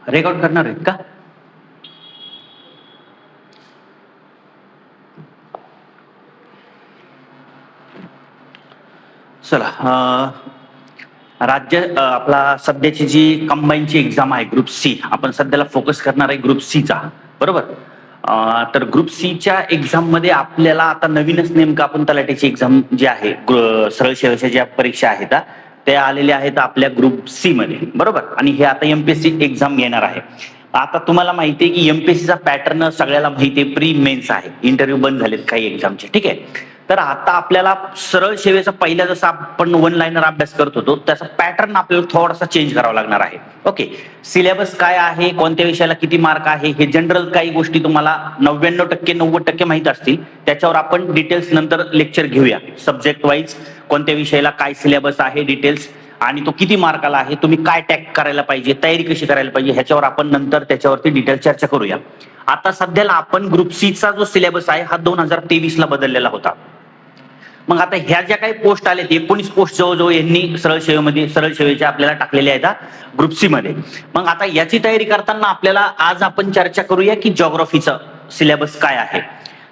Record करणार आहेत का? चला, राज्य आपला सध्याची जी कंबाईनची एक्झाम आहे ग्रुप सी, आपण सध्याला फोकस करणार आहे ग्रुप सीचा, बरोबर. तर ग्रुप सीच्या एक्झाम मध्ये आपल्याला आता नवीनच नेमकं आपण तलाठीची एक्झाम जी आहे, सरळ सेवेच्या ज्या परीक्षा आहेत त्या आलेल्या आहेत आपल्या ग्रुप सी मध्ये, बरोबर. आणि हे आता एमपीएससी एक्झाम येणार आहे. आता तुम्हाला माहिती आहे की एमपीएससीचा पॅटर्न सगळ्याला माहिती आहे, प्री मेन्स आहे, इंटरव्ह्यू बंद झालेत काही एक्झामचे, ठीक आहे. तर आता आपल्याला सरळ सेवेचा पहिला जसा आपण वन लाईनर अभ्यास करत होतो त्याचा पॅटर्न आपल्याला थोडासा चेंज करावा लागणार आहे. ओके, सिलेबस काय आहे, कोणत्या विषयाला किती मार्क आहे, हे जनरल काही गोष्टी तुम्हाला 99% 90% माहित असतील. त्याच्यावर आपण डिटेल्स नंतर लेक्चर घेऊया, सब्जेक्ट वाईज कोणत्या विषयाला काय सिलेबस आहे, डिटेल्स आणि तो किती मार्काला आहे, तुम्ही काय टॅग करायला पाहिजे, तयारी कशी करायला पाहिजे, ह्याच्यावर आपण नंतर त्याच्यावरती डिटेल चर्चा करूया. आता सध्याला आपण ग्रुप सी चा जो सिलेबस आहे हा 2023 ला बदललेला होता. मग आता ह्या ज्या काही पोस्ट आल्या 19 पोस्ट जवळजवळ यांनी सरळ सेवेच्या आपल्याला टाकलेल्या आहेत ग्रुप सी मध्ये. मग आता याची तयारी करताना आपल्याला आज आपण चर्चा करूया की जॉग्राफीचा सिलेबस काय आहे.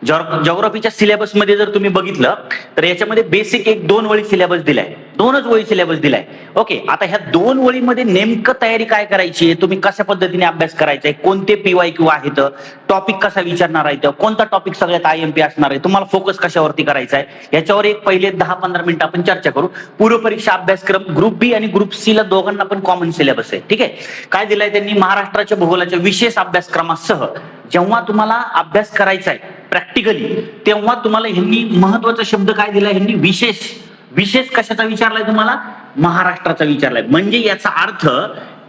जॉग्राफीच्या सिलेबस मध्ये जर तुम्ही बघितलं तर याच्यामध्ये बेसिक एक 2 वळी सिलेबस दिलाय, 2च वळी सिलेबस दिलाय. ओके, आता ह्या 2 वळीमध्ये नेमकं तयारी काय करायची आहे, तुम्ही कशा पद्धतीने अभ्यास करायचा आहे, कोणते PYQ आहेत, टॉपिक कसा विचारणार आहे, कोणता टॉपिक सगळ्यात IMP असणार आहे, तुम्हाला फोकस कशावरती करायचा आहे, याच्यावर एक पहिले 10-15 मिनिटं आपण चर्चा करू. पूर्व परीक्षा अभ्यासक्रम ग्रुप बी आणि ग्रुप सी ला दोघांना पण कॉमन सिलेबस आहे, ठीक आहे. काय दिलाय त्यांनी, महाराष्ट्राच्या भूगोलाच्या विशेष अभ्यासक्रमासह जेव्हा तुम्हाला अभ्यास करायचा आहे प्रॅक्टिकली तेव्हा तुम्हाला ह्यांनी महत्वाचा शब्द काय दिलाय, ह्यांनी विशेष कशाचा विचारलाय, तुम्हाला महाराष्ट्राचा विचारलाय. म्हणजे याचा अर्थ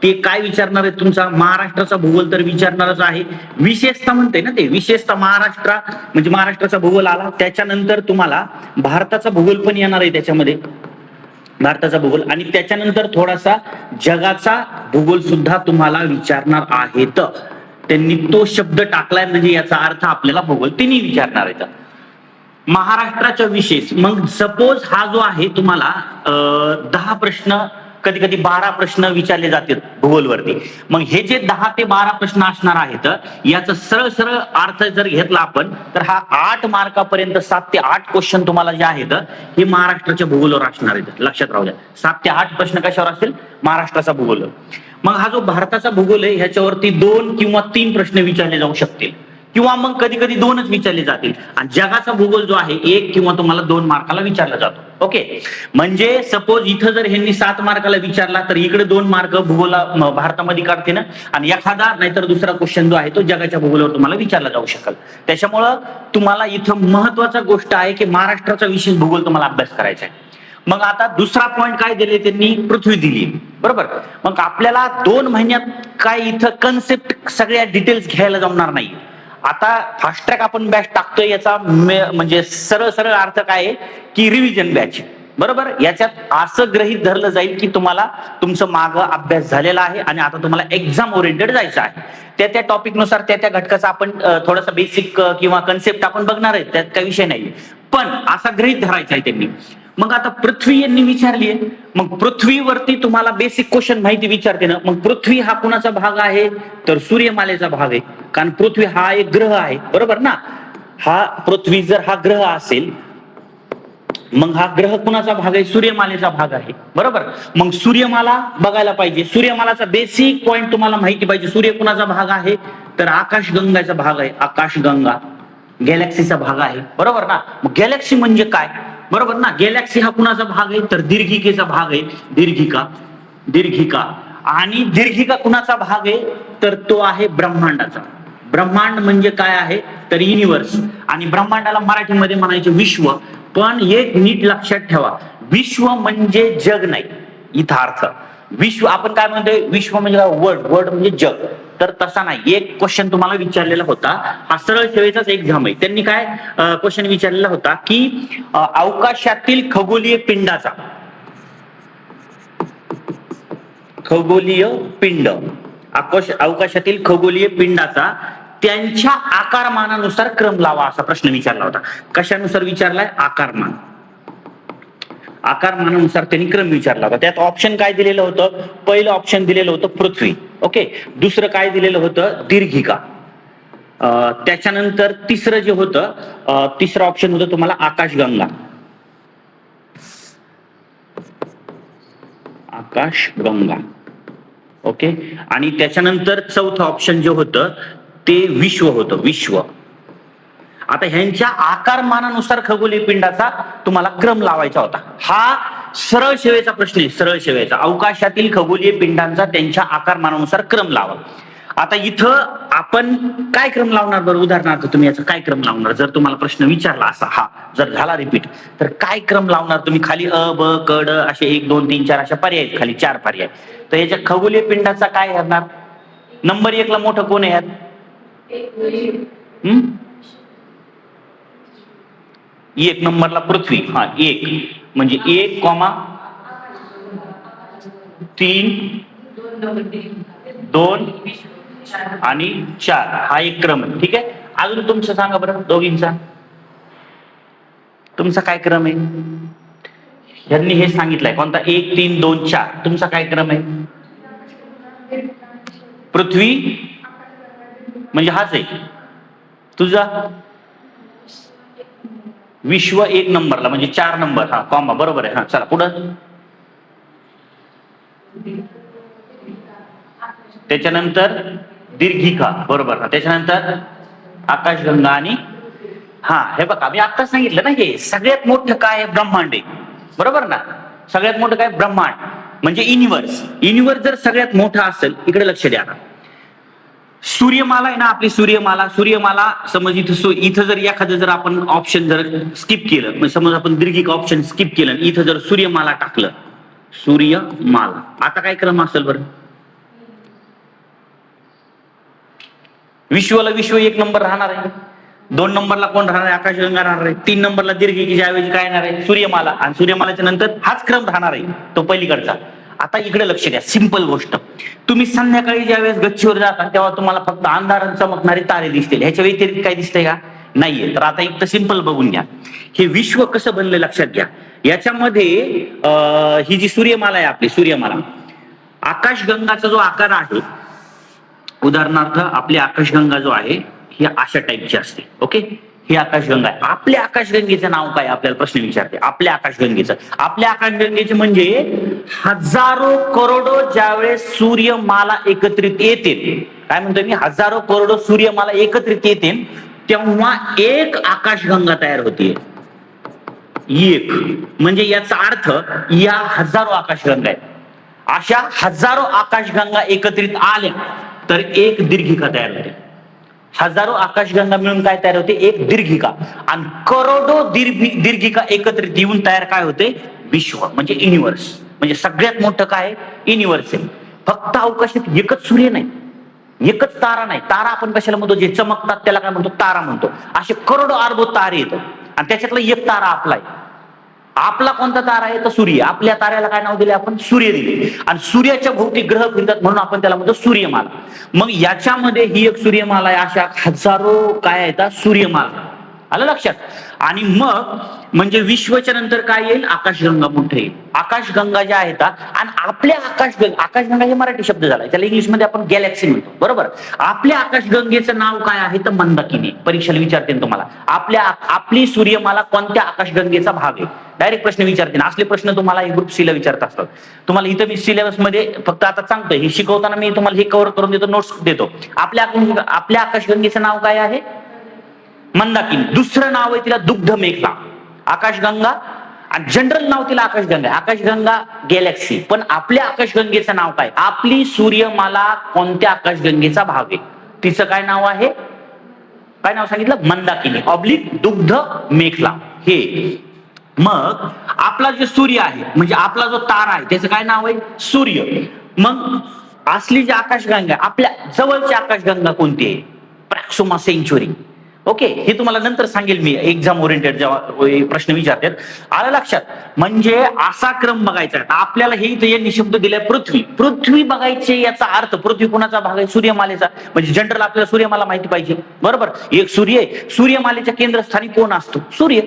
ते काय विचारणार आहे, तुमचा महाराष्ट्राचा भूगोल तर विचारणारच आहे, विशेषता म्हणते ना ते, विशेषता म्हणजे महाराष्ट्राचा भूगोल आला, त्याच्यानंतर तुम्हाला भारताचा भूगोल पण येणार आहे त्याच्यामध्ये, भारताचा भूगोल, आणि त्याच्यानंतर थोडासा जगाचा भूगोल सुद्धा तुम्हाला विचारणार आहेत. त्यांनी तो शब्द टाकलाय म्हणजे याचा अर्थ आपल्याला भूगोल तिन्ही विचारणार आहेत. महाराष्ट्राच्या विशेष, मग सपोज हा जो आहे तुम्हाला 10 प्रश्न, कधी कधी 12 प्रश्न विचारले जातात भूगोलवरती. मग हे जे 10 ते 12 प्रश्न असणार आहेत याचा सरळ अर्थ जर घेतला आपण तर हा 8 मार्कापर्यंत 7 ते 8 क्वेश्चन तुम्हाला जे आहेत हे महाराष्ट्राच्या भूगोलावर असणार आहेत. लक्षात राहू द्या, 7 ते 8 प्रश्न कशावर असतील, महाराष्ट्राचा भूगोल. मग हा जो भारताचा भूगोल आहे ह्याच्यावरती 2 किंवा 3 प्रश्न विचारले जाऊ शकतील, किंवा मग कधी कधी 2च विचारले जातील. आणि जगाचा भूगोल जो आहे 1 किंवा तुम्हाला 2 मार्काला विचारला जातो. ओके, म्हणजे सपोज इथं जर ह्यांनी 7 मार्काला विचारला तर इकडे 2 मार्क भूगोला भारतामध्ये काढते ना, आणि एखादा नाहीतर दुसरा क्वेश्चन जो आहे तो जगाच्या भूगोलावर तुम्हाला विचारला जाऊ शकेल. त्याच्यामुळं तुम्हाला इथं महत्वाचा गोष्ट आहे की महाराष्ट्राचा विशेष भूगोल तुम्हाला अभ्यास करायचा आहे. मग आता दुसरा पॉइंट काय दिले त्यांनी, पृथ्वी दिली, बरोबर. मग आपल्याला 2 महिन्यात काय इथं कन्सेप्ट सगळ्या डिटेल्स घ्यायला जमणार नाही. आता फास्ट ट्रॅक आपण बॅच टाकतोय याचा म्हणजे सरळ अर्थ काय आहे की रिव्हिजन बॅच, बरोबर. याच्यात असं गृहीत धरलं जाईल की तुम्हाला तुमचं मागं अभ्यास झालेला आहे आणि आता तुम्हाला एक्झाम ओरिएंटेड जायचं आहे. त्या टॉपिक नुसार त्या घटकाचा आपण थोडासा बेसिक किंवा कन्सेप्ट आपण बघणार आहे, त्यात काही विषय नाही, पण असा गृहीत धरायचा आहे त्यांनी. मग आता पृथ्वी यांनी विचारली आहे, मग पृथ्वीवरती तुम्हाला बेसिक क्वेश्चन माहिती विचारते ना. मग पृथ्वी हा कुणाचा भाग आहे, तर सूर्यमालेचा भाग आहे, कारण पृथ्वी हा एक ग्रह आहे, बरोबर ना. हा पृथ्वी जर हा ग्रह असेल मग हा ग्रह कुणाचा भाग आहे, सूर्यमालेचा भाग आहे, बरोबर. मग सूर्यमाला बघायला पाहिजे, सूर्यमालाचा बेसिक पॉइंट तुम्हाला माहिती पाहिजे. सूर्य कुणाचा भाग आहे, तर आकाशगंगाचा भाग आहे, आकाशगंगा गॅलेक्सीचा भाग आहे, बरोबर ना. मग गॅलेक्सी म्हणजे काय, बरोबर ना. गॅलेक्सी हा कुणाचा भाग आहे, तर दीर्घिकेचा भाग आहे, दीर्घिका. आणि दीर्घिका कुणाचा भाग आहे, तर तो आहे ब्रह्मांडाचा. ब्रह्मांड म्हणजे काय आहे, तर युनिव्हर्स. आणि ब्रह्मांडाला मराठीमध्ये म्हणायचे विश्व. पण एक नीट लक्षात ठेवा, विश्व म्हणजे जग नाही इथं अर्थ. विश्व आपण काय म्हणतोय, विश्व म्हणजे वर्ल्ड म्हणजे जग, तर तसा नाही. एक क्वेश्चन तुम्हाला विचारलेला होता, हा सरळ सेवेचाच एक्झाम आहे. त्यांनी काय क्वेश्चन विचारलेला होता की अवकाशातील खगोलीय पिंड, अवकाशातील खगोलीय पिंडाचा त्यांच्या आकारमानानुसार क्रम लावा, असा प्रश्न विचारला होता. कशानुसार विचारलाय, आकारमान. आकारमानानुसार त्यांनी क्रम विचारला होता. त्यात ऑप्शन काय दिलेलं होतं? पहिलं ऑप्शन दिलेलं होतं पृथ्वी. ओके, दुसरं काय दिलेलं होतं? दीर्घिका. त्याच्यानंतर तिसरं जे होतं, तिसरं ऑप्शन होतं तुम्हाला आकाशगंगा. आकाशगंगा. ओके, आणि त्याच्यानंतर चौथं ऑप्शन जे होतं ते विश्व होतं. विश्व. आता ह्यांच्या आकारमानानुसार खगोलीय पिंडाचा तुम्हाला क्रम लावायचा होता. हा सरळ सेवेचा प्रश्न आहे. सरळ सेवेचा अवकाशातील खगोलीय पिंडांचा त्यांच्या आकारमानानुसार क्रम लावा. आता इथं आपण काय क्रम लावणार बरं? उदाहरणार्थ तुम्ही याचा काय क्रम लावणार जर तुम्हाला प्रश्न विचारला असा, हा जर झाला रिपीट, तर काय क्रम लावणार तुम्ही? खाली अ ब क ड असे 1 2 3 4 अशा पर्याय आहेत, खाली 4 पर्याय. तर याच्या खगोलीय पिंडाचा काय करणार? नंबर 1 ला मोठं कोण आहे यात? एक नंबरला पृथ्वी. हा, 1 म्हणजे 1, 3, 2 आणि 4 हा एक क्रम आहे. ठीक आहे, अजून तुमचं सांगा बरं, दोघींचा तुमचा काय क्रम आहे? यांनी हे सांगितलंय कोणता? 1 3 2 4. तुमचा काय क्रम आहे? पृथ्वी म्हणजे हाच आहे तुझा. विश्व 1 नंबरला म्हणजे 4 नंबर. हा, कॉमा बरोबर आहे. हा, चला पुढं. त्याच्यानंतर दीर्घिका बरोबर. त्याच्यानंतर आकाशगंगा आणि हा, हे बघा मी आता सांगितलं ना, हे सगळ्यात मोठं काय? ब्रह्मांड आहे. बरोबर ना? सगळ्यात मोठं काय? ब्रह्मांड म्हणजे युनिव्हर्स. युनिव्हर्स जर सगळ्यात मोठा असेल, इकडे लक्ष द्या. सूर्यमाला आहे ना आपली, सूर्यमाला. सूर्यमाला समज इथं जर एखादं जर आपण ऑप्शन जर स्किप केलं, समज आपण दीर्घिका ऑप्शन स्किप केलं, इथं जर सूर्यमाला टाकलं, सूर्यमाला, आता काय क्रम असेल बरं? विश्वला विश्व 1 नंबर राहणार आहे. 2 नंबरला कोण राहणार आहे? आकाशगंगा राहणार आहे. 3 नंबरला दीर्घिकेच्या ऐवजी काय येणार आहे? सूर्यमाला. आणि सूर्यमालाच्या नंतर हाच क्रम राहणार आहे, तो पहिलीकडचा. आता इकडे लक्ष द्या, सिंपल गोष्ट. तुम्ही संध्याकाळी ज्यावेळेस गच्चीवर जाता तेव्हा तुम्हाला फक्त अंधारात चमकणारे तारे दिसतील, ह्याच्या व्यतिरिक्त काय दिसतंय का? नाहीये. तर आता एक तर सिंपल बघून घ्या, हे विश्व कसं बनलं लक्षात घ्या. याच्यामध्ये ही जी सूर्यमाला आहे आपली, सूर्यमाला, आकाशगंगाचा जो आकार आहे, उदाहरणार्थ आपली आकाशगंगा जो आहे ही अशा टाईपची असते. ओके, ही आकाशगंगा आहे. आपल्या आकाशगंगेचं नाव काय? आपल्याला प्रश्न विचारते. आपल्या आकाशगंगेचं म्हणजे हजारो करोडो ज्यावेळेस सूर्यमाला एकत्रित येते, काय म्हणतोय मी? हजारो करोडो सूर्यमाला एकत्रित येते तेव्हा एक आकाशगंगा तयार होतीये. एक म्हणजे याचा अर्थ या हजारो आकाशगंगा आहेत. अशा हजारो आकाशगंगा एकत्रित आल्या तर एक दीर्घिका तयार होते. हजारो आकाशगंगा मिळून काय तयार होते? एक दीर्घिका. आणि करोडो दीर्घिका एकत्रित येऊन तयार काय होते? विश्व म्हणजे युनिव्हर्स. म्हणजे सगळ्यात मोठं काय? युनिव्हर्स आहे. फक्त अवकाशात एकच सूर्य नाही, एकच तारा नाही. तारा आपण कशाला म्हणतो? जे चमकतात त्याला काय म्हणतो? तारा म्हणतो. असे करोडो अर्बो तारे येतात आणि त्याच्यातला एक तारा आपला आहे. आपला कोणता तारा आहे? तर सूर्य. आपल्या ताऱ्याला काय नाव दिले आपण? सूर्य दिले. आणि सूर्याच्या भोवती ग्रह फिरतात म्हणून आपण त्याला म्हणतो सूर्यमाला. मग याच्यामध्ये ही एक सूर्यमाला आहे, अशा हजारो काय आहेत? सूर्यमाला. आलं लक्षात? आणि मग म्हणजे विश्वच्या नंतर काय येईल? आकाशगंगा मोठे येईल. आकाशगंगा ज्या आहेत, आणि आपल्या आकाशगंगा हे मराठी शब्द झाला, त्याला इंग्लिशमध्ये आपण गॅलेक्सी म्हणतो. बरोबर. आपल्या आकाशगंगेचं नाव काय आहे? तर मंदाकिनी. परीक्षेला विचारते तुम्हाला, आपली सूर्यमाला कोणत्या आकाशगंगेचा भाग आहे? डायरेक्ट प्रश्न विचारते. असले प्रश्न तुम्हाला ग्रुप सी ला विचारत असतात. तुम्हाला इथं मी सिलेबस मध्ये फक्त आता सांगतोय, हे शिकवताना मी तुम्हाला हे कव्हर करून देतो, नोट्स देतो. आपल्या आकाशगंगेचं नाव काय आहे? मंदाकिनी. दुसरं नाव आहे तिला दुग्ध मेघला. आकाशगंगा आणि जनरल नाव तिला आकाशगंगा. आकाशगंगा गॅलेक्सी. पण आपल्या आकाशगंगेचं नाव काय? आपली सूर्यमाला कोणत्या आकाशगंगेचा भाग आहे? तिचं काय नाव आहे? काय नाव सांगितलं? मंदाकिनी ऑब्लिक दुग्ध मेघला. हे मग आपला जो सूर्य आहे म्हणजे आपला जो तारा आहे त्याचं काय नाव आहे? सूर्य. मग असली जी आकाशगंगा, आपल्या जवळची आकाशगंगा कोणती आहे? प्रॅक्सोमा सेंच्युरी. ओके, हे तुम्हाला नंतर सांगेल मी, एक्झाम ओरिएंटेड जेव्हा प्रश्न विचारतात. आलं लक्षात? म्हणजे असा क्रम बघायचा. आपल्याला हे इथे यांनी शब्द दिलाय पृथ्वी बघायचे. याचा अर्थ पृथ्वी कोणाचा भाग आहे? सूर्यमालेचा. म्हणजे जनरल आपल्याला सूर्यमाला माहिती पाहिजे. बरोबर. एक सूर्य आहे, सूर्यमालेच्या केंद्रस्थानी कोण असतो? सूर्य.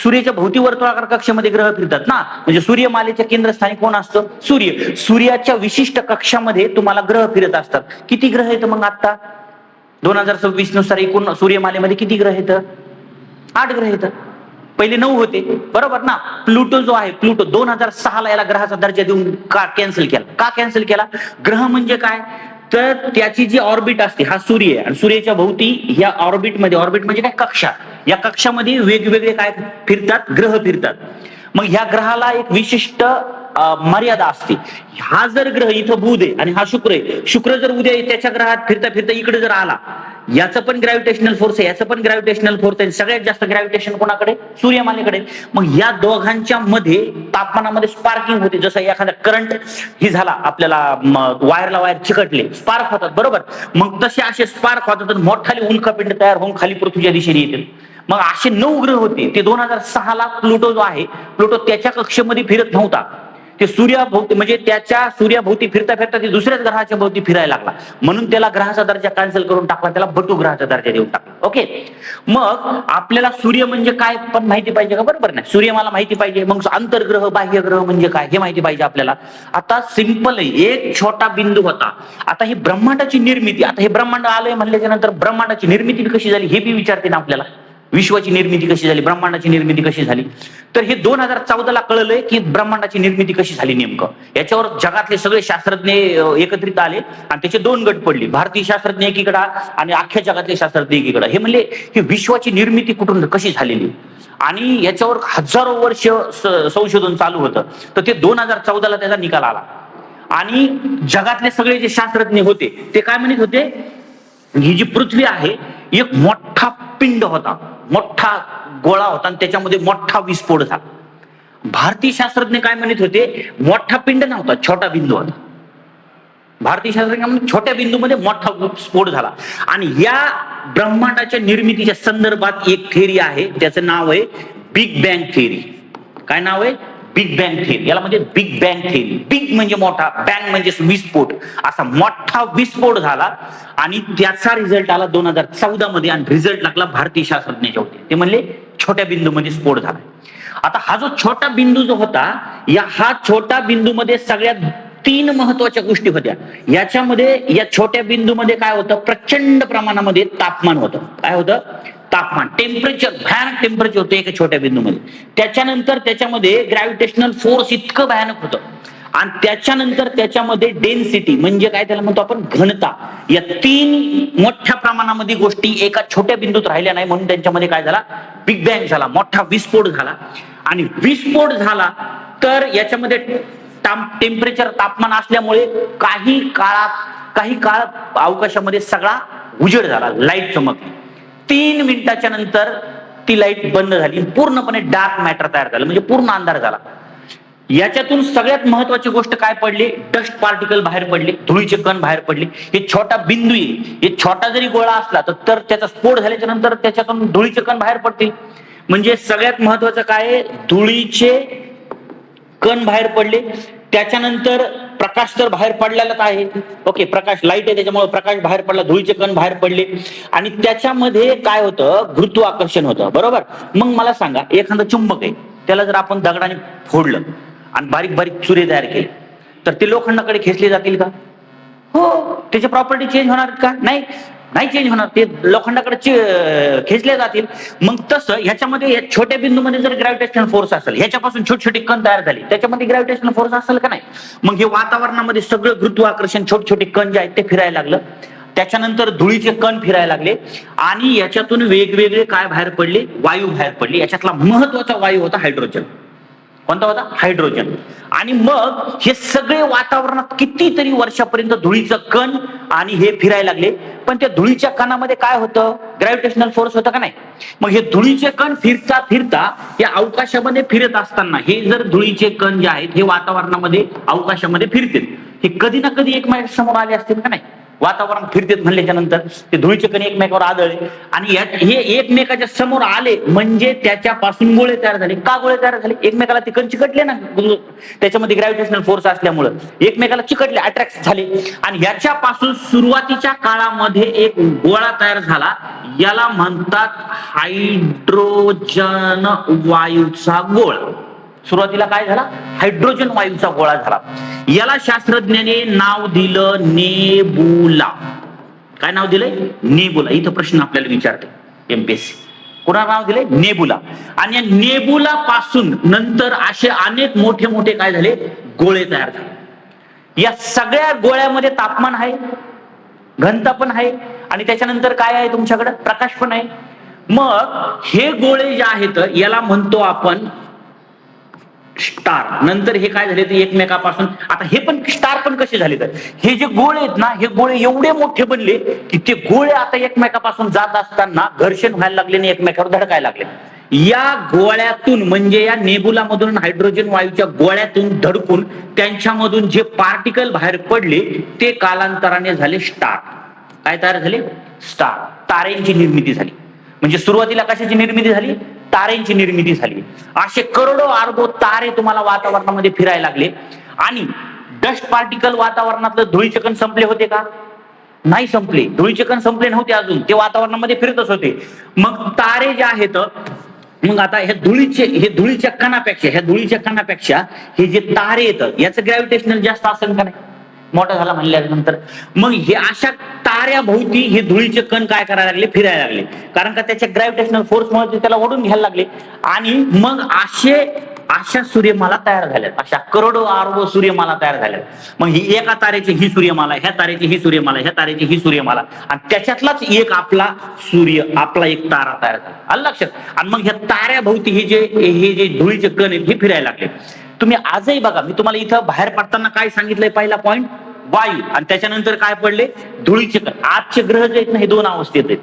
सूर्याच्या भोवती वर्तुळाकार कक्षेमध्ये ग्रह फिरतात ना, म्हणजे सूर्यमालेच्या केंद्रस्थानी कोण असतं? सूर्य. सूर्याच्या विशिष्ट कक्षामध्ये तुम्हाला ग्रह फिरत असतात. किती ग्रह आहेत मग आता 2026 नुसार एकूण सूर्यमालेमध्ये किती ग्रह आहेत? 8 ग्रह आहेत. पहिले 9 होते, बरोबर ना. प्लुटो जो आहे, प्लुटो 2006 ला याला ग्रहाचा दर्जा देऊन का कॅन्सल केला? का कॅन्सल केला? ग्रह म्हणजे काय, तर त्याची जी ऑर्बिट असते, हा सूर्य आहे आणि सूर्याच्या भोवती या ऑर्बिटमध्ये, ऑर्बिट म्हणजे काय, कक्षा, या कक्षामध्ये वेगवेगळे काय फिरतात? ग्रह फिरतात. मग ह्या ग्रहाला एक विशिष्ट मर्यादा असते. हा जर ग्रह इथं बुध आहे आणि हा शुक्र आहे, शुक्र जर उद्या त्याच्या ग्रहात फिरता फिरता इकडे जर आला, याचं पण ग्रॅव्हिटेशनल फोर्स आहे, याचं पण ग्रॅव्हिटेशनल फोर्स आहे, सगळ्यात जास्त ग्रॅव्हिटेशन कोणाकडे? सूर्यमालेकडे. मग या दोघांच्या मध्ये तापमानामध्ये स्पार्किंग होते. जसं एखादा करंट ही झाला, आपल्याला वायरला वायर चिकटले, स्पार्क होतात, बरोबर. मग तसे असे स्पार्क होतात, मोठाली उल्कापिंड तयार होऊन खाली पृथ्वीच्या दिशेने येते. मग असे 9 ग्रह होते. ते 2006 ला प्लुटो जो आहे, प्लुटो त्याच्या कक्षेमध्ये फिरत नव्हता. ते सूर्याभोवती, म्हणजे त्याच्या सूर्याभोवती फिरता फिरता ते दुसऱ्याच ग्रहाच्या भोवती फिरायला लागला, म्हणून त्याला ग्रहाचा दर्जा कॅन्सल करून टाकला, त्याला बटू ग्रहाचा दर्जा देऊन टाकला. ओके. मग आपल्याला सूर्य म्हणजे काय पण माहिती पाहिजे का? बरोबर नाही, सूर्य मला माहिती पाहिजे. मग अंतर्ग्रह बाह्यग्रह म्हणजे काय हे माहिती पाहिजे आपल्याला. आता सिंपल आहे, एक छोटा बिंदू होता. आता ही ब्रह्मांडाची निर्मिती, आता हे ब्रह्मांड आलंय म्हणल्याच्या नंतर ब्रह्मांडाची निर्मिती कशी झाली हे बी विचारते ना आपल्याला. विश्वाची निर्मिती कशी झाली, ब्रह्मांडाची निर्मिती कशी झाली, तर हे 2014 ला कळलंय की ब्रह्मांडाची निर्मिती कशी झाली नेमकं. याच्यावर जगातले सगळे शास्त्रज्ञ एकत्रित आले आणि त्याचे 2 गट पडले, भारतीय शास्त्रज्ञ एकीकडे आणि अख्ख्या जगातले शास्त्रज्ञ एकीकडे. हे म्हणले की विश्वाची निर्मिती कुठून कशी झालेली, आणि याच्यावर हजारो वर्ष संशोधन चालू होतं. तर ते 2014 ला त्याचा निकाल आला. आणि जगातले सगळे जे शास्त्रज्ञ होते ते काय म्हणत होते, ही जी पृथ्वी आहे एक मोठा पिंड होता, मोठा गोळा होता आणि त्याच्यामध्ये मोठा विस्फोट झाला. भारतीय शास्त्रज्ञ काय म्हणत होते, मोठा पिंड नव्हता, छोटा बिंदू होता. भारतीय शास्त्रज्ञ छोट्या बिंदूमध्ये मोठा स्फोट झाला. आणि या ब्रह्मांडाच्या निर्मितीच्या संदर्भात एक थेअरी आहे, त्याचं नाव आहे बिग बँग थेअरी. काय नाव आहे? Big bang theory. याला म्हणजे बिग बँग थेअरी. बिग म्हणजे मोठा, बँग म्हणजे विस्फोट. असा मोठा विस्फोट झाला आणि त्याचा रिझल्ट आला 2014 मध्ये, आणि रिझल्ट लागला भारतीय शास्त्रज्ञाच्या होते. ते म्हणले छोट्या बिंदूमध्ये स्फोट झाला. आता हा जो छोटा बिंदू जो होता, हा छोटा बिंदूमध्ये सगळ्यात 3 महत्वाच्या गोष्टी होत्या. याच्यामध्ये, या छोट्या बिंदूमध्ये काय होतं, प्रचंड प्रमाणामध्ये तापमान होतं. काय होतं? तापमान, टेम्परेचर, भयानक टेम्परेचर होतं एका छोट्या बिंदूमध्ये. त्याच्यानंतर त्याच्यामध्ये ग्रॅव्हिटेशनल फोर्स इतकं भयानक होतं, आणि त्याच्यानंतर त्याच्यामध्ये डेन्सिटी म्हणजे काय, त्याला म्हणतो आपण घनता. या 3 मोठ्या प्रमाणामध्ये गोष्टी एका छोट्या बिंदूत राहिल्या नाही, म्हणून त्यांच्यामध्ये काय झाला, बिग बँग झाला, मोठा विस्फोट झाला. आणि विस्फोट झाला तर याच्यामध्ये टेम्परेचर, तापमान असल्यामुळे काही काळ अवकाशामध्ये सगळा उजेड झाला, लाईट चमकली. 3 मिनिटाच्या नंतर ती लाईट बंद झाली, पूर्णपणे डार्क मॅटर तयार झालं, म्हणजे पूर्ण अंधार झाला. याच्यातून सगळ्यात महत्वाची गोष्ट काय पडली, डस्ट पार्टिकल बाहेर पडले, धुळीचे कण बाहेर पडले. हे छोटा बिंदू आहे, हे छोटा जरी गोळा असला तर त्याचा स्फोट झाल्याच्या नंतर त्याच्यातून धुळीचे कण बाहेर पडतील. म्हणजे सगळ्यात महत्वाचं काय, धुळीचे कण बाहेर पडले. त्याच्यानंतर प्रकाश तर बाहेर पडलेलाच आहे. ओके, प्रकाश, लाईट आहे त्याच्यामुळे प्रकाश बाहेर पडला, धुळीचे कण बाहेर पडले. आणि त्याच्यामध्ये काय होतं, गुरुत्वाकर्षण होतं, बरोबर. मग मला सांगा, एखादं चुंबक आहे, त्याला जर आपण दगडाने फोडलं आणि बारीक बारीक चुरे तयार केले, तर ते लोखंडाकडे खेचले जातील का? हो. त्याची प्रॉपर्टी चेंज होणार का? नाही चेंज होणार, ते लोखंडाकडे खेचले जातील. मग तसं ह्याच्यामध्ये, छोट्या बिंदूमध्ये जर ग्रॅव्हिटेशनल फोर्स असेल, ह्याच्यापासून छोटे छोटे कण तयार झाले, त्याच्यामध्ये ग्रॅव्हिटेशनल फोर्स असेल का? नाही. मग हे वातावरणामध्ये सगळं गुरुत्वाकर्षण, छोटे छोटे कण जे आहेत ते फिरायला लागलं. त्याच्यानंतर धुळीचे कण फिरायला लागले आणि याच्यातून वेगवेगळे काय बाहेर पडले, वायू बाहेर पडले. याच्यातला महत्वाचा वायू होता हायड्रोजन. कोणता होता? हायड्रोजन. आणि मग हे सगळे वातावरणात कितीतरी वर्षापर्यंत धुळीचं कण आणि हे फिरायला लागले. पण त्या धुळीच्या कणामध्ये काय होतं, ग्रॅव्हिटेशनल फोर्स होता का? नाही. मग हे धुळीचे कण फिरता फिरता या अवकाशामध्ये फिरत असताना, हे जर धुळीचे कण जे आहेत हे वातावरणामध्ये, अवकाशामध्ये फिरतील, हे कधी ना कधी एकमेकांच्या समोर आले असतील का? नाही. वातावरण फिरतेत म्हणल्याच्या नंतर ते धुळीचे कण एकमेकावर आदळले आणि हे एकमेकाच्या समोर आले म्हणजे त्याच्यापासून गोळे तयार झाले. का गोळे तयार झाले? एकमेकाला ते कण चिकटले ना, त्याच्यामध्ये ग्रॅव्हिटेशनल फोर्स असल्यामुळं एकमेकाला चिकटले, अट्रॅक्ट झाले आणि याच्यापासून सुरुवातीच्या काळामध्ये एक गोळा तयार झाला, याला म्हणतात हायड्रोजन वायूचा गोळा. सुरुवातीला काय झाला? हायड्रोजन वायूचा गोळा झाला. याला शास्त्रज्ञाने नाव दिलं नेबुला. काय नाव दिलंय? नेबुला. इथं प्रश्न आपल्याला विचारते एमपीएससी, कोणा नाव दिलंय? नेबुला. आणि या नेबुला पासून नंतर असे अनेक मोठे मोठे काय झाले? गोळे तयार झाले. या सगळ्या गोळ्यामध्ये तापमान आहे, घनता पण आहे आणि त्याच्यानंतर काय आहे? तुमच्याकडे प्रकाश पण आहे. मग हे गोळे जे आहेत याला म्हणतो आपण स्टार. नंतर हे काय झाले? ते एकमेकापासून, आता हे पण स्टार पण कसे झाले? तर हे जे गोळे आहेत ना, हे गोळे एवढे मोठे बनले की ते गोळे आता एकमेकापासून जात असताना घर्षण व्हायला लागले आणि एकमेकावर धडकायला लागले. या गोळ्यातून म्हणजे या नेबुला मधून हायड्रोजन वायूच्या गोळ्यातून धडकून त्यांच्यामधून जे पार्टिकल बाहेर पडले ते कालांतराने झाले स्टार. काय तयार झाले? स्टार. ताऱ्यांची निर्मिती झाली. म्हणजे सुरुवातीला कशाची निर्मिती झाली? ताऱ्यांची निर्मिती झाली. असे करोडो अरबो तारे तुम्हाला वातावरणामध्ये फिरायला लागले आणि डस्ट पार्टिकल वातावरणातलं धुळीचे कण संपले होते का? नाही संपले. धुळीचे कण संपले नव्हते अजून, ते वातावरणामध्ये फिरतच होते. मग तारे जे आहेत, मग आता हे धुळीच्या कणापेक्षा हे जे तारे येतं याचं ग्रॅव्हिटेशनल जास्त असेल का नाही? मोठा झाला म्हणल्यानंतर मग हे अशा ताऱ्याभोवती हे धुळीचे कण काय करायला लागले? फिरायला लागले. कारण का त्याच्या ग्रॅव्हिटेशनल फोर्समुळे त्याला ओढून घ्यायला लागले आणि मग अशा सूर्यमाला तयार झाल्यात. अशा करोडो अरबो सूर्यमाला तयार झाल्यात. मग ही एका ताऱ्याची ही सूर्यमाला, ह्या ताऱ्याची ही सूर्यमाला, ह्या ताऱ्याची ही सूर्यमाला आणि त्याच्यातलाच एक आपला एक तारा तयार झाला. आलं लक्षात? आणि मग ह्या ताऱ्याभोवती हे जे धुळीचे कण आहेत हे फिरायला लागले. तुम्ही आजही बघा, मी तुम्हाला इथं बाहेर पडताना काय सांगितलंय? पहिला पॉइंट वायू आणि त्याच्यानंतर काय पडले? धुळीचे कण. आजचे ग्रह जे आहेत ना हे दोन अवस्थेत आहेत.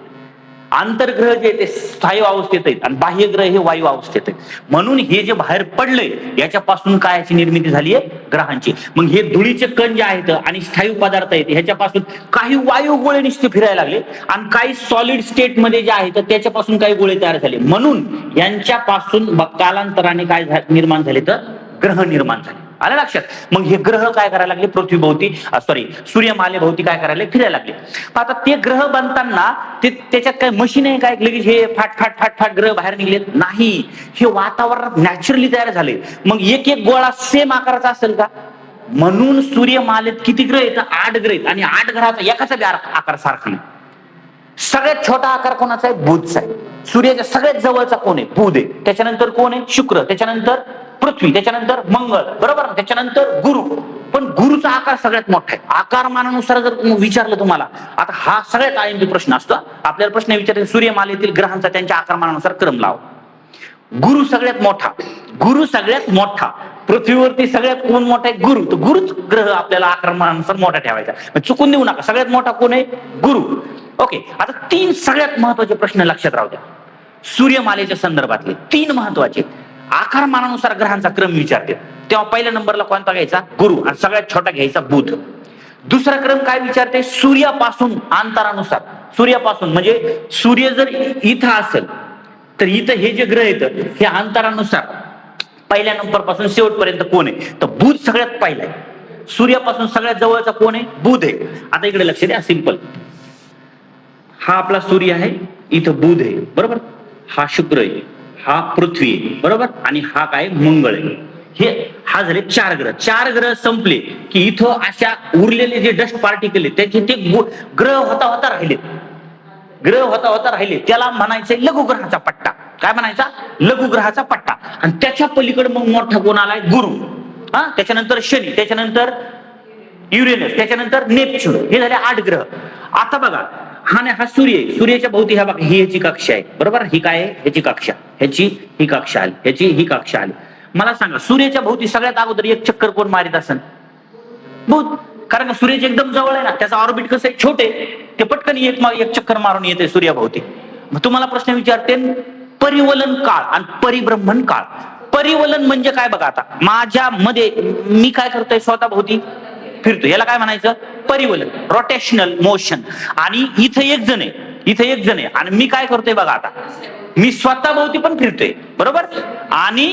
आंतरग्रह जे ते स्थायू अवस्थेत आहेत आणि बाह्य ग्रह हे वायू अवस्थेत आहेत. म्हणून हे जे बाहेर पडलंय याच्यापासून काय याची निर्मिती झाली आहे? ग्रहांची. मग हे धुळीचे कण जे आहेत आणि स्थायू पदार्थ आहेत ह्याच्यापासून काही वायू गोळे नुसते फिरायला लागले आणि काही सॉलिड स्टेट मध्ये जे आहेत त्याच्यापासून काही गोळे तयार झाले. म्हणून यांच्यापासून कालांतराने काय निर्माण झाले? तर ग्रह निर्माण झाले. आलं लक्षात? मग हे ग्रह काय करायला लागले? पृथ्वीभोवती सूर्यमालेभोवती काय करायला फिरायला लागले. आता ते ग्रह बनताना त्याच्यात काय मशीन आहे काय लगेच हे फाट फाट फाट फाट ग्रह बाहेर निघलेत? नाही. हे वातावरणात नॅचरली तयार झाले. मग एक एक गोळा सेम आकाराचा असेल का? म्हणून सूर्यमालेत किती ग्रह आहेत? 8 ग्रह आहेत आणि 8 ग्रहाचा एकाचा बी आकार सारखा नाही. सगळ्यात छोटा आकार कोणाचा आहे? बुधचा आहे. सूर्याच्या सगळ्यात जवळचा कोण आहे? बुध आहे. त्याच्यानंतर कोण आहे? शुक्र. त्याच्यानंतर पृथ्वी. त्याच्यानंतर मंगळ. बरोबर. त्याच्यानंतर गुरु. पण गुरुचा आकार सगळ्यात मोठा आहे. आकारमानानुसार जर विचारलं तुम्हाला, आता हा सगळ्यात आयएमपी प्रश्न असतो. आपल्याला प्रश्न विचारले सूर्यमालेतील ग्रहांचा त्यांच्या आकारमानानुसार क्रम लाव. गुरु सगळ्यात मोठा. पृथ्वीवरती सगळ्यात कोण मोठा आहे? गुरु. तर गुरुच ग्रह आपल्याला आकारमानानुसार मोठा ठेवायचा. चुकून देऊ नका. सगळ्यात मोठा कोण आहे? गुरु. ओके. आता 3 सगळ्यात महत्वाचे प्रश्न लक्षात राहू द्या. सूर्यमालेच्या संदर्भातले 3 महत्वाचे. आकारमानानुसार ग्रहांचा क्रम विचारते तेव्हा पहिल्या नंबरला कोणता घ्यायचा? गुरु. आणि सगळ्यात छोटा घ्यायचा बुध. दुसरा क्रम काय विचारते? सूर्यापासून अंतरानुसार. सूर्यापासून म्हणजे सूर्य जर इथं असेल तर इथं हे जे ग्रह आहेत हे अंतरानुसार पहिल्या नंबर पासून शेवटपर्यंत कोण आहे? तर बुध सगळ्यात पहिला आहे. सूर्यापासून सगळ्यात जवळचा कोण आहे? बुध आहे. आता इकडे लक्ष द्या. सिंपल. हा आपला सूर्य आहे, इथं बुध आहे. बरोबर. हा शुक्र आहे, हा पृथ्वी आहे. बरोबर. आणि हा काय? मंगळ आहे. हा झाले 4 ग्रह. 4 ग्रह संपले की इथं अशा उरलेले जे डस्ट पार्टिकल आहेत त्याचे ते ग्रह होता होता राहिले त्याला म्हणायचं लघुग्रहाचा पट्टा. काय म्हणायचा? लघुग्रहाचा पट्टा. आणि त्याच्या पलीकडे मग मोठा कोण आलाय? गुरु. त्याच्यानंतर शनी, त्याच्यानंतर युरेनस, त्याच्यानंतर नेपच्यून. हे झाले 8 ग्रह. आता बघा, हा सूर्य. सूर्याच्या भोवती ह्या बघा ही ह्याची कक्षा आहे. बरोबर. ही काय आहे? ह्याची कक्षा. ह्याची ही कक्षा आली, ह्याची ही कक्षा आली. मला सांगा सूर्याच्या भोवती सगळ्यात अगोदर एक चक्कर कोण मारित असेल? बुध. कारण सूर्याचे एकदम जवळ आहे ना, त्याचा ऑर्बिट कसं आहे? छोटे. ते पटकन एक चक्कर मारून येते सूर्याभोवती. मग तुम्हाला प्रश्न विचारते परिवलन काळ आणि परिभ्रमण काळ. परिवलन म्हणजे काय? बघा आता माझ्या मध्ये मी काय करतोय? स्वतः भोवती फिरतो, याला काय म्हणायचं? परिवलन, रोटेशनल मोशन. आणि इथं एक जण आहे आणि मी काय करतोय बघा, आता मी स्वतः भोवती पण फिरतोय, बरोबर, आणि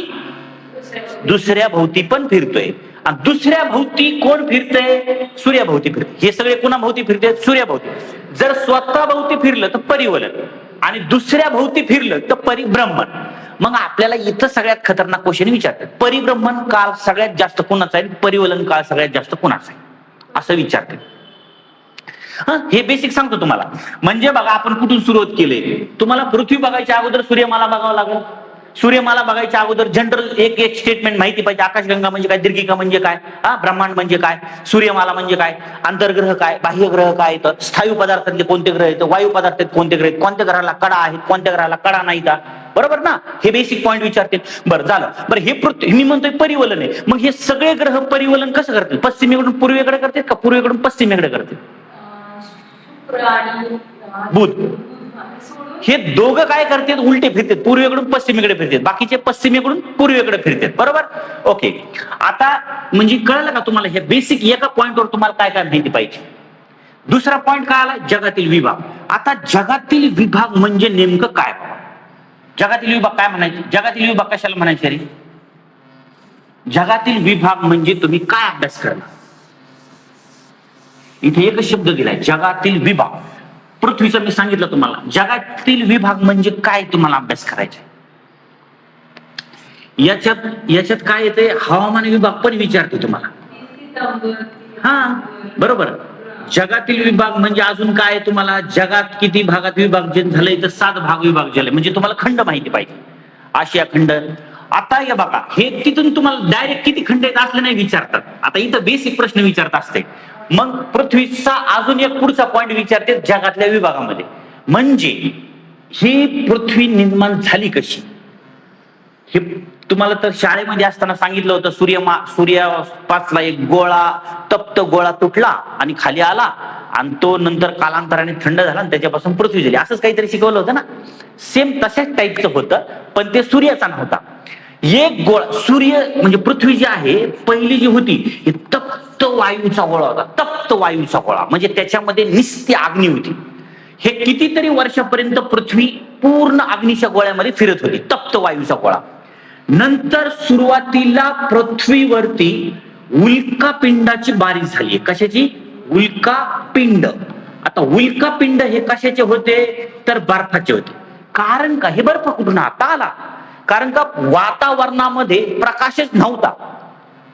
दुसऱ्या भोवती पण फिरतोय. आणि दुसऱ्या भोवती कोण फिरतंय? सूर्याभोवती फिरतंय. हे सगळे कोणा भोवती फिरते? सूर्याभोवती. जर स्वतः भोवती फिरलं तर परिवलन, आणि दुसऱ्या भोवती फिरलं तर परिभ्रमण. मग आपल्याला इथं सगळ्यात खतरनाक क्वेश्चन विचारतात, परिभ्रमण काळ सगळ्यात जास्त कोणाचा आहे, परिवलन काळ सगळ्यात जास्त कोणाचा आहे, असं विचारते. हे बेसिक सांगतो तुम्हाला. म्हणजे बघा, आपण कुठून सुरुवात केली, तुम्हाला पृथ्वी बघायच्या अगोदर सूर्यमाला बघावं लागेल. सूर्यमाला बघायच्या अगोदर जनरल एक स्टेटमेंट माहिती पाहिजे. आकाशगंगा म्हणजे काय, दीर्घिका म्हणजे काय, ब्रह्मांड म्हणजे काय, सूर्यमाला म्हणजे काय, आंतरग्रह काय, बाह्यग्रह काय येतं, स्थायू पदार्थातले कोणते ग्रह येतं, वायू पदार्थात कोणते ग्रह आहेत, कोणत्या ग्रहाला कडा आहेत, कोणत्या ग्रहाला कडा नाहीत, बरोबर ना. हे बेसिक पॉईंट विचारते. बरं झालं. बरं, हे मी म्हणतोय परिवलन आहे. मग हे सगळे ग्रह परिवलन कसं करतील? पश्चिमेकडून पूर्वेकडे करतील का पूर्वेकडून पश्चिमेकडे करतील? बुध. हे दोघं काय करतात? उलटे फिरतात, पूर्वेकडून पश्चिमेकडे फिरतात, बाकीचे पश्चिमेकडून पूर्वेकडे फिरतात, बरोबर. ओके, आता म्हणजे कळलं का तुम्हाला? हे बेसिक एका पॉइंटवर तुम्हाला काय काय माहिती पाहिजे. दुसरा पॉइंट काय आला? जगातील विभाग. आता जगातील विभाग म्हणजे नेमकं काय? जगातील विभाग काय म्हणायचे? जगातील विभाग कशाला म्हणायचे रे? जगातील विभाग म्हणजे तुम्ही काय अभ्यास करणार? इथे एकच शब्द दिलाय, जगातील विभाग. पृथ्वीचं मी सांगितलं तुम्हाला. जगातील विभाग म्हणजे काय तुम्हाला अभ्यास करायचा? याच्यात काय येते? हवामान विभाग पण विचारते तुम्हाला. बरोबर. जगातील विभाग म्हणजे अजून काय तुम्हाला? जगात किती भागात विभाजन झालंय? तर 7 भाग विभाग झाले. म्हणजे तुम्हाला खंड माहिती पाहिजे. आशिया खंड. आता या बघा, हे तिथून तुम्हाला डायरेक्ट किती खंड आहेत असलं नाही विचारतात. आता इथं बेसिक प्रश्न विचारत असते. मग पृथ्वीचा अजून एक पुढचा पॉइंट विचारते जगातल्या विभागामध्ये. म्हणजे ही पृथ्वी निर्माण झाली कशी? हे तुम्हाला तर शाळेमध्ये असताना सांगितलं होतं. सूर्यापासला एक गोळा, तप्त गोळा तुटला आणि खाली आला, आणि तो नंतर कालांतराने थंड झाला आणि त्याच्यापासून पृथ्वी झाली, असंच काहीतरी शिकवलं होतं ना. सेम तशाच टाईपचं होतं, पण ते सूर्याचा नव्हता. एक गोळा, सूर्य म्हणजे पृथ्वी जी आहे पहिली जी होती, ही तप्त वायूचा गोळा होता. तप्त वायूचा गोळा म्हणजे त्याच्यामध्ये निस्ती अग्नी होती. हे कितीतरी वर्षापर्यंत पृथ्वी पूर्ण अग्नीच्या गोळ्यामध्ये फिरत होती, तप्त वायूचा गोळा. नंतर सुरुवातीला पृथ्वीवरती उल्कापिंडाची बारी झाली. कशाची? उल्कापिंड. आता उल्कापिंड हे कशाचे होते? तर बर्फाचे होते. कारण का? हे बर्फ कुठून आता आला? कारण का वातावरणामध्ये प्रकाशच नव्हता.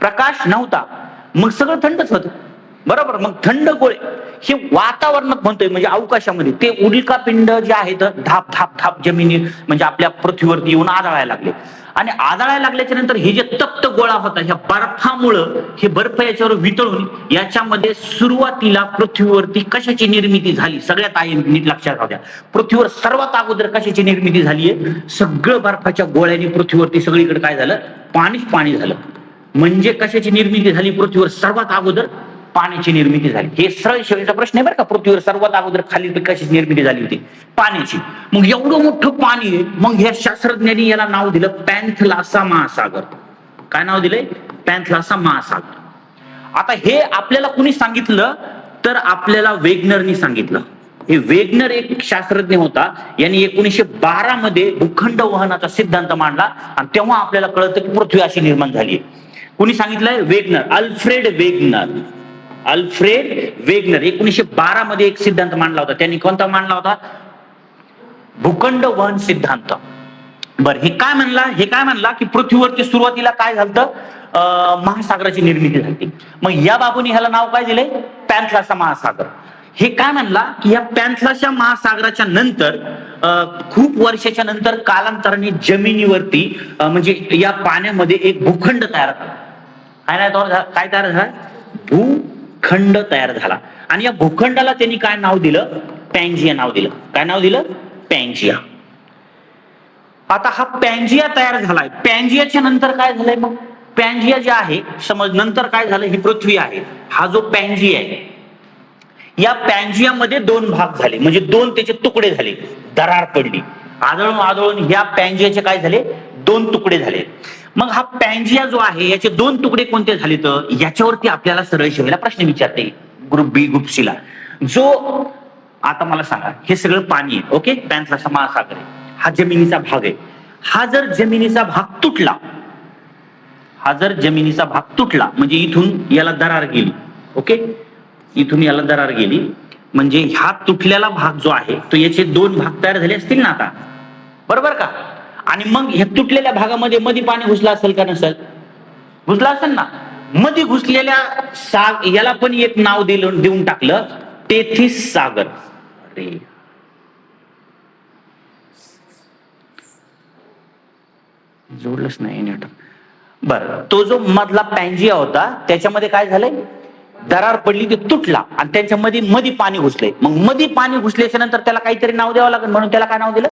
प्रकाश नव्हता, मग सगळं थंडच होतं, बरोबर. मग थंड गोळे हे वातावरणात म्हणतोय, म्हणजे अवकाशामध्ये ते उल्कापिंड जे आहेत धाप धाप धाप जमिनी म्हणजे आपल्या पृथ्वीवरती येऊन आदळायला लागले. आणि आदळायला लागल्याच्या नंतर हे जे तप्त गोळा होता, ह्या बर्फामुळं हे बर्फ याच्यावर वितळून याच्यामध्ये सुरुवातीला पृथ्वीवरती कशाची निर्मिती झाली? सगळ्यात आहे नीट लक्षात राहू द्या. पृथ्वीवर सर्वात अगोदर कशाची निर्मिती झालीय? सगळं बर्फाच्या गोळ्याने पृथ्वीवरती सगळीकडे काय झालं? पाणीच पाणी झालं. म्हणजे कशाची निर्मिती झाली? पृथ्वीवर सर्वात अगोदर पाण्याची निर्मिती झाली. हे सरळ शेवटचा प्रश्न आहे बरं का. पृथ्वीवर सर्वात अगोदर खाली कशाची निर्मिती झाली होती? पाण्याची. मग एवढं मोठं पाणी आहे, मग ह्या शास्त्रज्ञांनी याला नाव दिलं पॅन्थलासा महासागर. काय नाव दिलंय? पॅन्थलासा महासागर. आता हे आपल्याला कुणी सांगितलं? तर आपल्याला वेगनरनी सांगितलं. हे वेगनर एक शास्त्रज्ञ होता, यांनी 1912 मध्ये भूखंड वहनाचा सिद्धांत मांडला, आणि तेव्हा आपल्याला कळतं की पृथ्वी अशी निर्माण झाली. कुणी सांगितलंय? Wegener, Alfred Wegener. Alfred Wegener 1912 मध्ये एक सिद्धांत मांडला होता. त्यांनी कोणता मांडला होता? भूखंड वहन सिद्धांत. बर, हे काय म्हणला की पृथ्वीवरती सुरुवातीला काय झालं? महासागराची निर्मिती झाली. मग या बाबूने ह्याला नाव काय दिलंय? पॅन्थलासा महासागर. हे काय म्हणला की या पॅन्थलासा महासागराच्या नंतर खूप वर्षाच्या नंतर कालांतराने जमिनीवरती म्हणजे या पाण्यामध्ये एक भूखंड तयार झाला. काय तयार झाला? भूखंड तयार झाला. आणि या भूखंडाला त्यांनी काय नाव दिलं? पॅंजिया नाव दिलं. काय नाव दिलं? पॅंजिया. आता हा पॅंजिया तयार झालाय. पॅंजियाच्या नंतर काय झालंय? मग पॅंजिया जे आहे, समज नंतर काय झालं? ही पृथ्वी आहे, हा जो पॅंजिया आहे, या पॅंजियामध्ये 2 भाग झाले, म्हणजे 2 त्याचे तुकडे झाले, दरार पडली. आदळून ह्या पॅंजियाचे काय झाले? 2 तुकडे झाले. मग हा पॅन्जिया जो आहे याचे दोन तुकडे कोणते झाले तर याच्यावरती आपल्याला सरळ शिवायला प्रश्न विचारते ग्रुप बी ग्रुप सी ला. जो आता मला सांगा, हे सगळं पाणी आहे, ओके, पॅन्थला महासागर आहे, हा जमिनीचा भाग आहे. हा जर जमिनीचा भाग तुटला, हा जर जमिनीचा भाग तुटला म्हणजे इथून याला दरार गेली, ओके, इथून याला दरार गेली म्हणजे हा तुटलेला भाग जो आहे तो याचे दोन भाग तयार झाले असतील ना आता, बरोबर का. आणि मग ह्या तुटलेल्या भागामध्ये मध्ये पाणी घुसलं असेल का नसेल, घुसलं असेल ना. मध्ये घुसलेल्या याला पण एक नाव देऊन टाकलं, तेथीस सागर. अरे जोडलंच नाही नीट. बरं, तो जो मधला पॅन्जिया होता त्याच्यामध्ये काय झालंय, दरार पडली, ते तुटला आणि त्यांच्यामध्ये मध्ये पाणी घुसलंय. मग मध्ये पाणी घुसल्याच्या नंतर त्याला काहीतरी नाव द्यावं लागेल, म्हणून त्याला काय नाव दिलं,